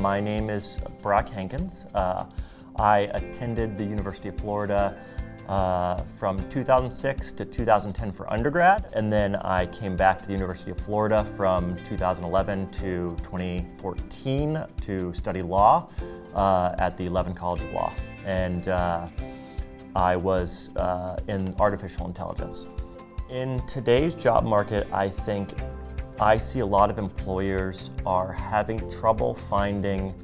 My name is Borck Hankins. I attended the University of Florida from 2006 to 2010 for undergrad, and then I came back to the University of Florida from 2011 to 2014 to study law at the Levin College of Law. And I was in artificial intelligence. In today's job market, I think I see a lot of employers are having trouble finding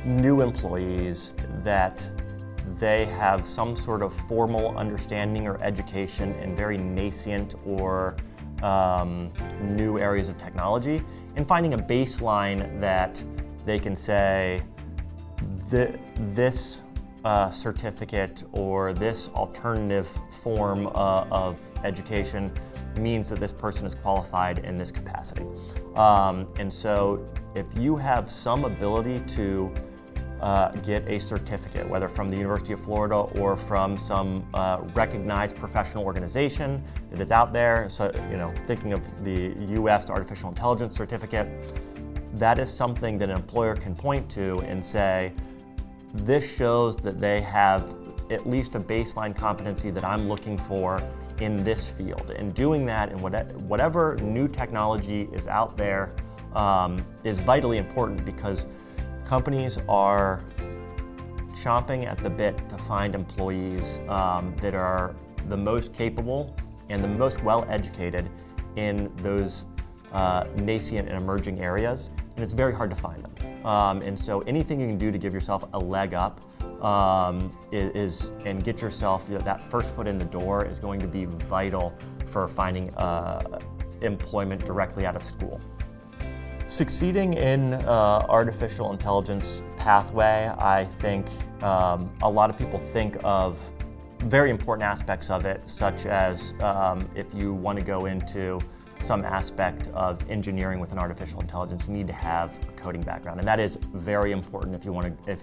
new employees that they have some sort of formal understanding or education in very nascent or new areas of technology, and finding a baseline that they can say, this certificate or this alternative form of education means that this person is qualified in this capacity. And so if you have some ability to get a certificate, whether from the University of Florida or from some recognized professional organization that is out there, so thinking of the UF's Artificial Intelligence Certificate, that is something that an employer can point to and say, this shows that they have at least a baseline competency that I'm looking for in this field. And doing that in whatever new technology is out there is vitally important, because companies are chomping at the bit to find employees that are the most capable and the most well-educated in those nascent and emerging areas, and it's very hard to find them. And so anything you can do to give yourself a leg up and get yourself that first foot in the door is going to be vital for finding employment directly out of school. Succeeding in artificial intelligence pathway, I think a lot of people think of very important aspects of it, such as if you want to go into some aspect of engineering with an artificial intelligence, you need to have a coding background, and that is very important if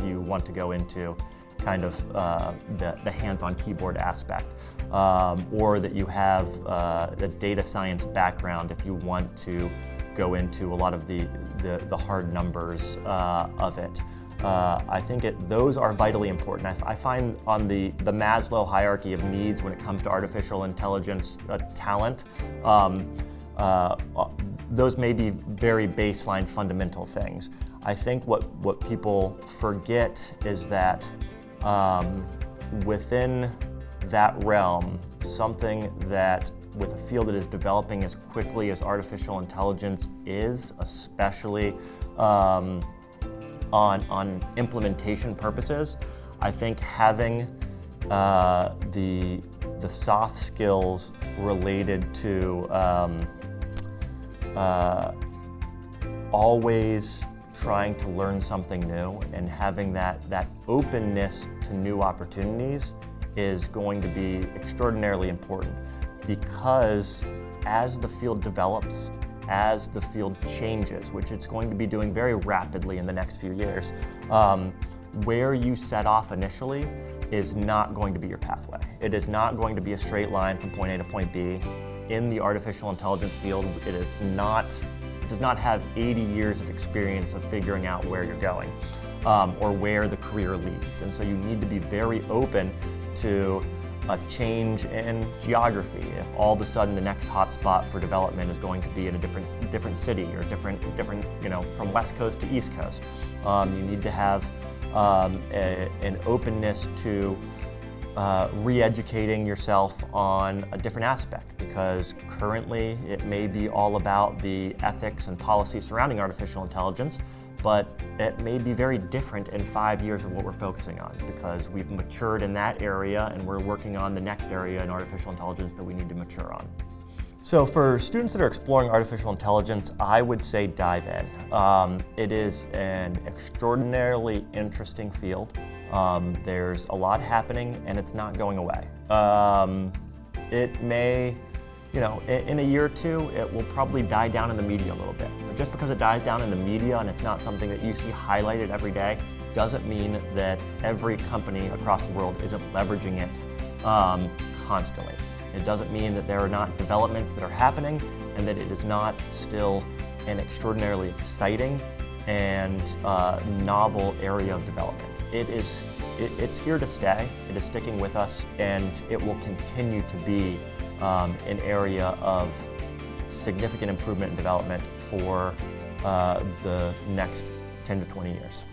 you want to go into kind of the hands-on keyboard aspect, or that you have a data science background if you want to go into a lot of the hard numbers of it. I think those are vitally important. I find on the Maslow hierarchy of needs when it comes to artificial intelligence talent, those may be very baseline fundamental things. I think what people forget is that within that realm, something that with a field that is developing as quickly as artificial intelligence is, especially on implementation purposes, I think having the soft skills related to always trying to learn something new and having that openness to new opportunities is going to be extraordinarily important, because as the field develops, as the field changes, which it's going to be doing very rapidly in the next few years, where you set off initially is not going to be your pathway. It is not going to be a straight line from point A to point B. In the artificial intelligence field, it does not have 80 years of experience of figuring out where you're going or where the career leads. And so you need to be very open to a change in geography. If all of a sudden the next hotspot for development is going to be in a different city or different from West Coast to East Coast, you need to have an openness to re-educating yourself on a different aspect, because currently it may be all about the ethics and policy surrounding artificial intelligence, but it may be very different in 5 years of what we're focusing on, because we've matured in that area and we're working on the next area in artificial intelligence that we need to mature on. So for students that are exploring artificial intelligence, I would say dive in. It is an extraordinarily interesting field. There's a lot happening and it's not going away. It may, in a year or two, it will probably die down in the media a little bit. But just because it dies down in the media and it's not something that you see highlighted every day, doesn't mean that every company across the world isn't leveraging it constantly. It doesn't mean that there are not developments that are happening and that it is not still an extraordinarily exciting and novel area of development. It's here to stay, it is sticking with us, and it will continue to be an area of significant improvement and development for the next 10 to 20 years.